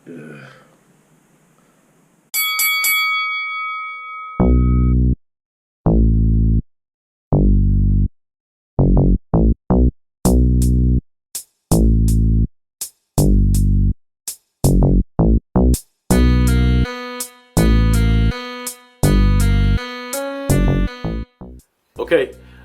Okay,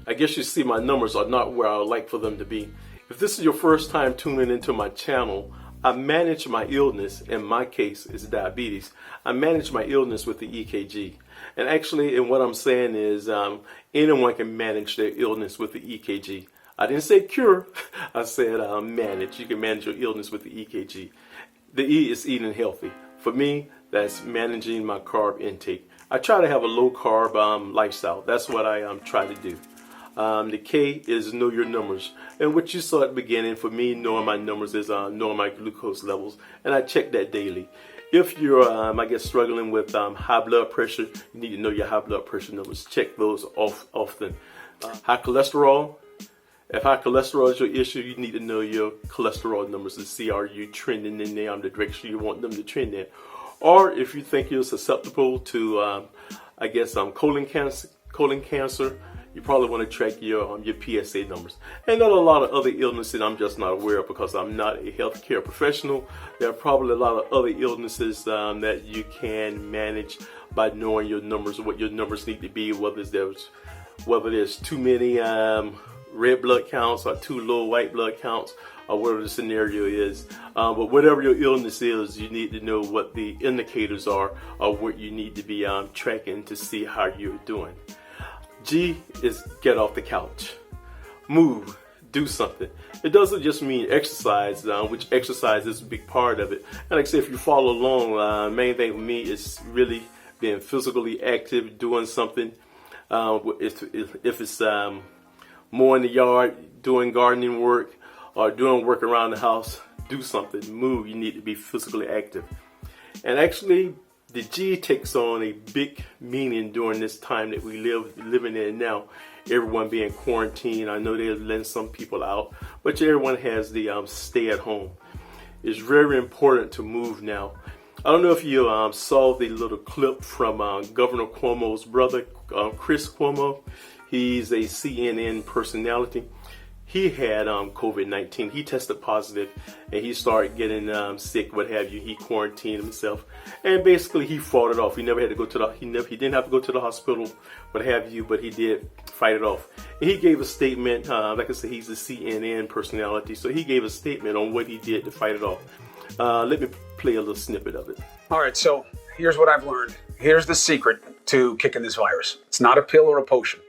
I guess you see my numbers are not where I would like for them to be. If this is your first time tuning into my channel, I manage my illness. In my case, it's diabetes. I manage my illness with the EKG. And actually, and what I'm saying is anyone can manage their illness with the EKG. I didn't say cure. I said manage. You can manage your illness with the EKG. The E is eating healthy. For me, that's managing my carb intake. I try to have a low carb lifestyle. That's what I try to do. The K is know your numbers. And what you saw at the beginning, for me, knowing my numbers is knowing my glucose levels. And I check that daily. If you're, I guess, struggling with high blood pressure, you need to know your high blood pressure numbers. Check those often. High cholesterol. If high cholesterol is your issue, you need to know your cholesterol numbers to see are you trending in the direction you want them to trend in. Or if you think you're susceptible to, I guess, colon cancer, you probably want to track your PSA numbers. And there are a lot of other illnesses I'm just not aware of because I'm not a healthcare professional. There are probably a lot of other illnesses that you can manage by knowing your numbers, what your numbers need to be, whether there's too many red blood counts or too low white blood counts, or whatever the scenario is. But whatever your illness is, you need to know what the indicators are or what you need to be tracking to see how you're doing. G is get off the couch. Move. Do something. It doesn't just mean exercise, which exercise is a big part of it. And like I said, if you follow along, main thing for me is really being physically active, doing something. If it's more in the yard, doing gardening work, or doing work around the house, do something, move. You need to be physically active. And actually, the G takes on a big meaning during this time that we living in now. Everyone being quarantined. I know they're letting some people out, but everyone has the stay at home. It's very important to move now. I don't know if you saw the little clip from Governor Cuomo's brother, Chris Cuomo. He's a CNN personality. He had COVID-19. He tested positive, and he started getting sick, what have you. He quarantined himself, and basically he fought it off. He never had to go to the. He didn't have to go to the hospital, what have you. But he did fight it off. And he gave a statement. Like I said, he's a CNN personality, so he gave a statement on what he did to fight it off. Let me play a little snippet of it. All right. So here's what I've learned. Here's the secret to kicking this virus. It's not a pill or a potion.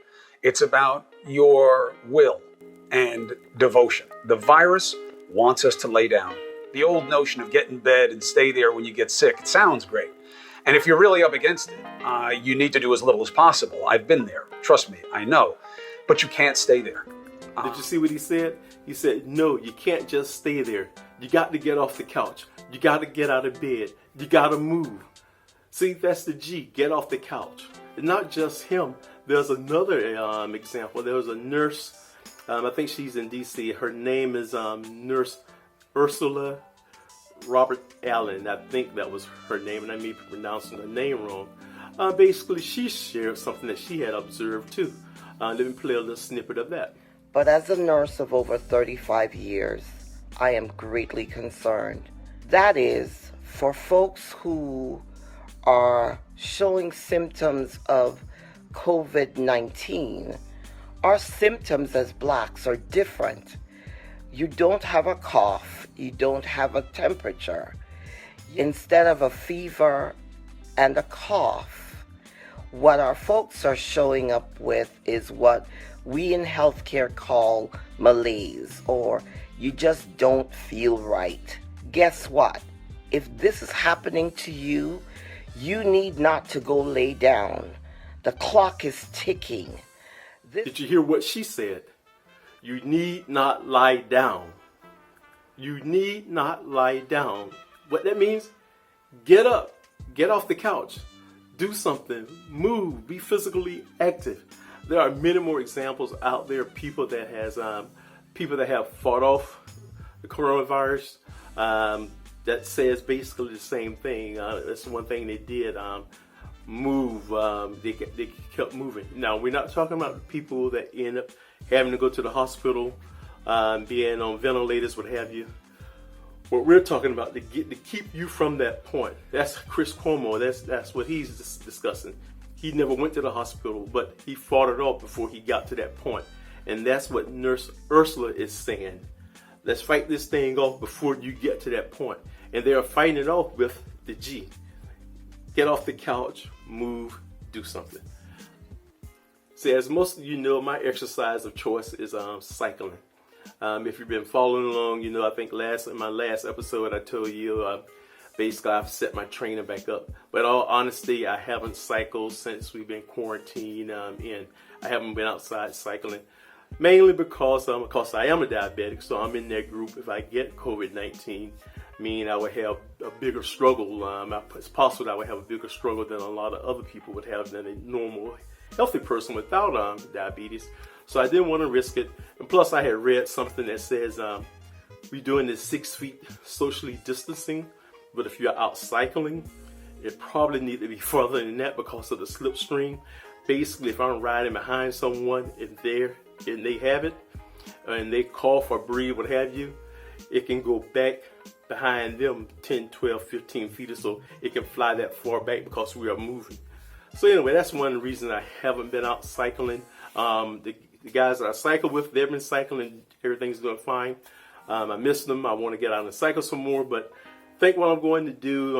It's about your will and devotion. The virus wants us to lay down. The old notion of get in bed and stay there when you get sick, it sounds great. And if you're really up against it, you need to do as little as possible. I've been there. Trust me, I know. But you can't stay there. Did you see what he said? He said, no, you can't just stay there. You got to get off the couch. You got to get out of bed. You got to move. See, that's the G, get off the couch. And not just him. There's another example. There was a nurse. I think she's in D.C. Her name is Nurse Ursula Robert Allen. I think that was her name, and I may be pronouncing her name wrong. Basically, she shared something that she had observed too. Let me play a little snippet of that. But as a nurse of over 35 years, I am greatly concerned. That is, for folks who are showing symptoms of COVID-19, our symptoms as blacks are different. You don't have a cough, you don't have a temperature. Instead of a fever and a cough, what our folks are showing up with is what we in healthcare call malaise, or you just don't feel right. Guess what? If this is happening to you, you need not to go lay down. The clock is ticking. Did you hear what she said? You need not lie down. You need not lie down. What that means? Get up. Get off the couch. Do something. Move. Be physically active. There are many more examples out there. People that have fought off the coronavirus. that says basically the same thing. That's one thing they did. Move. They kept moving. Now we're not talking about the people that end up having to go to the hospital, being on ventilators, what have you. What we're talking about to keep you from that point. That's Chris Cuomo. That's what he's discussing. He never went to the hospital, but he fought it off before he got to that point. And that's what Nurse Ursula is saying. Let's fight this thing off before you get to that point. And they're fighting it off with the G. Get off the couch, move, do something. See, as most of you know, my exercise of choice is cycling. If you've been following along, you know, I think in my last episode I told you basically I've set my trainer back up. But all honesty, I haven't cycled since we've been quarantined in. I haven't been outside cycling. Mainly because I am a diabetic, so I'm in that group. If I get COVID-19, I would have a bigger struggle. It's possible that I would have a bigger struggle than a lot of other people would have than a normal, healthy person without diabetes. So I didn't want to risk it. And plus, I had read something that says we're doing this 6 feet socially distancing. But if you're out cycling, it probably need to be further than that because of the slipstream. Basically, if I'm riding behind someone and they have it, and they cough or breathe, what have you, it can go back behind them 10, 12, 15 feet or so. It can fly that far back because we are moving. So anyway, that's one of the reasons I haven't been out cycling. The guys that I cycle with, they've been cycling. Everything's doing fine. I miss them. I want to get out and cycle some more, but I think what I'm going to do,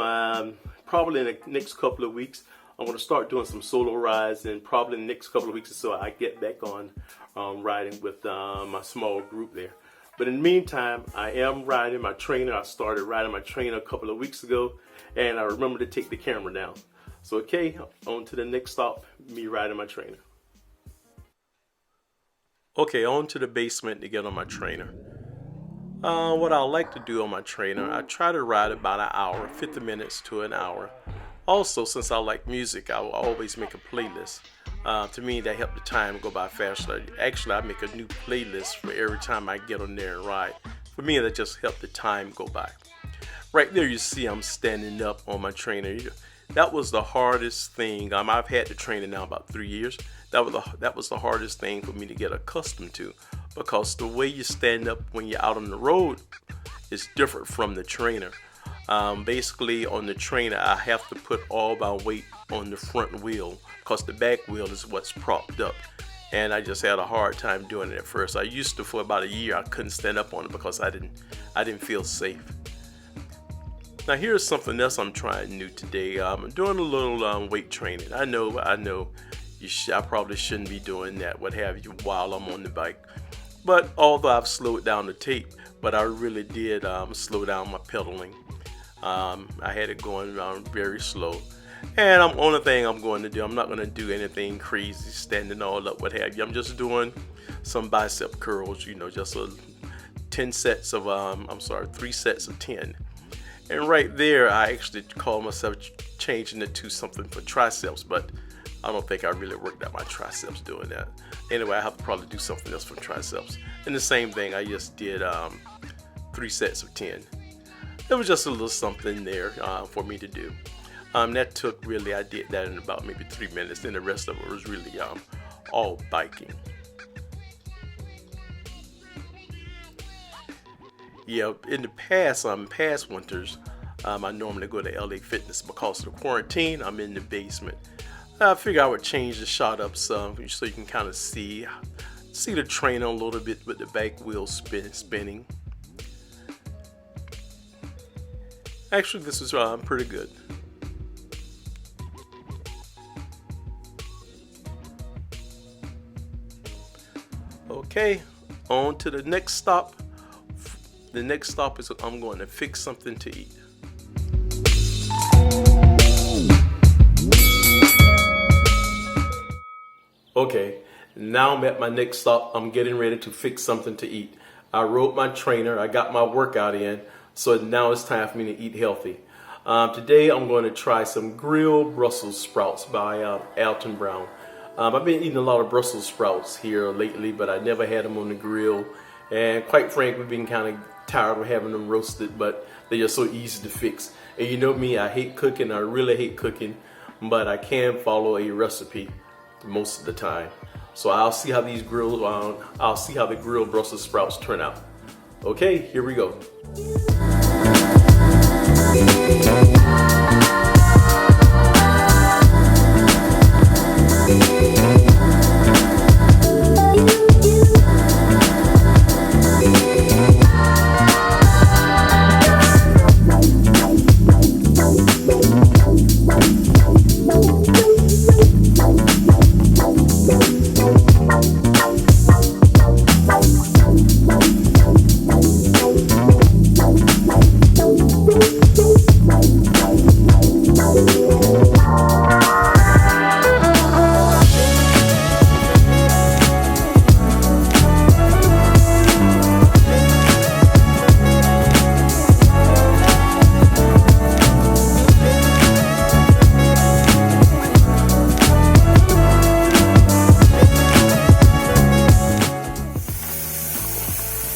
probably in the next couple of weeks, I'm going to start doing some solo rides, and probably in the next couple of weeks or so, I get back on riding with my small group there. But in the meantime, I am riding my trainer. I started riding my trainer a couple of weeks ago, and I remember to take the camera down. So, okay, on to the next stop, me riding my trainer. Okay, on to the basement to get on my trainer. What I like to do on my trainer, I try to ride about an hour, 50 minutes to an hour. Also, since I like music, I will always make a playlist. To me, that helps the time go by faster. Actually, I make a new playlist for every time I get on there and ride. For me, that just helps the time go by. Right there, you see I'm standing up on my trainer. That was the hardest thing. I've had the trainer now about 3 years. That was the hardest thing for me to get accustomed to, because the way you stand up when you're out on the road is different from the trainer. Basically, on the trainer, I have to put all my weight on the front wheel because the back wheel is what's propped up. And I just had a hard time doing it at first. I used to, for about a year, I couldn't stand up on it because I didn't feel safe. Now here's something else I'm trying new today. I'm doing a little weight training. I know. I probably shouldn't be doing that, what have you, while I'm on the bike. But although I've slowed down the tape, but I really did slow down my pedaling. I had it going very slow. And only thing I'm going to do, I'm not going to do anything crazy, standing all up, what have you. I'm just doing some bicep curls, just 3 sets of 10. And right there, I actually call myself changing it to something for triceps, but I don't think I really worked out my triceps doing that. Anyway, I have to probably do something else for triceps. And the same thing, I just did 3 sets of 10. It was just a little something there for me to do. I did that in about maybe 3 minutes. Then the rest of it was really all biking. Yeah, in the past winters, I normally go to LA Fitness. Because of the quarantine, I'm in the basement. I figured I would change the shot up some so you can kind of see the trainer a little bit with the back wheel spinning. Actually, this is pretty good. Okay, on to the next stop. The next stop is I'm going to fix something to eat. Okay, now I'm at my next stop. I'm getting ready to fix something to eat. I rode my trainer. I got my workout in. So now it's time for me to eat healthy. Today I'm going to try some grilled Brussels sprouts by Alton Brown. I've been eating a lot of Brussels sprouts here lately, but I never had them on the grill. And quite frank, we've been kind of tired of having them roasted, but they're just so easy to fix. And you know me, I hate cooking, I really hate cooking, but I can follow a recipe most of the time. So I'll see how these I'll see how the grilled Brussels sprouts turn out. Okay, here we go.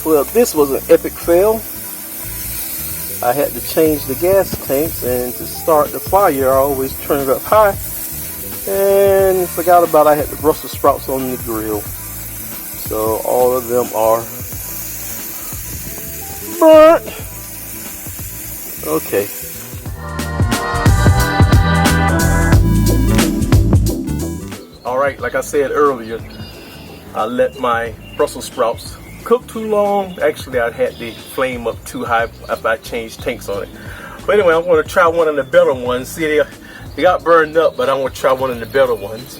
Well, this was an epic fail. I had to change the gas tanks, and to start the fire I always turn it up high, and forgot about I had the Brussels sprouts on the grill. So all of them are burnt. Okay. Alright, like I said earlier, I let my Brussels sprouts cook too long. Actually, I had the flame up too high after I changed tanks on it. But anyway, I'm going to try one of the better ones. See, they got burned up, but I'm going to try one of the better ones.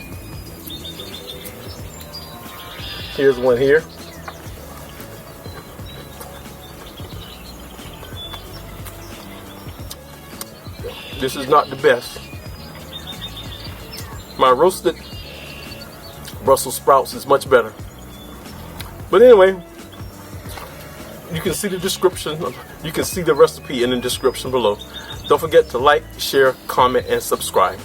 Here's one here. This is not the best. My roasted Brussels sprouts is much better. But anyway, you can see the description. You can see the recipe in the description below. Don't forget to like, share, comment, and subscribe.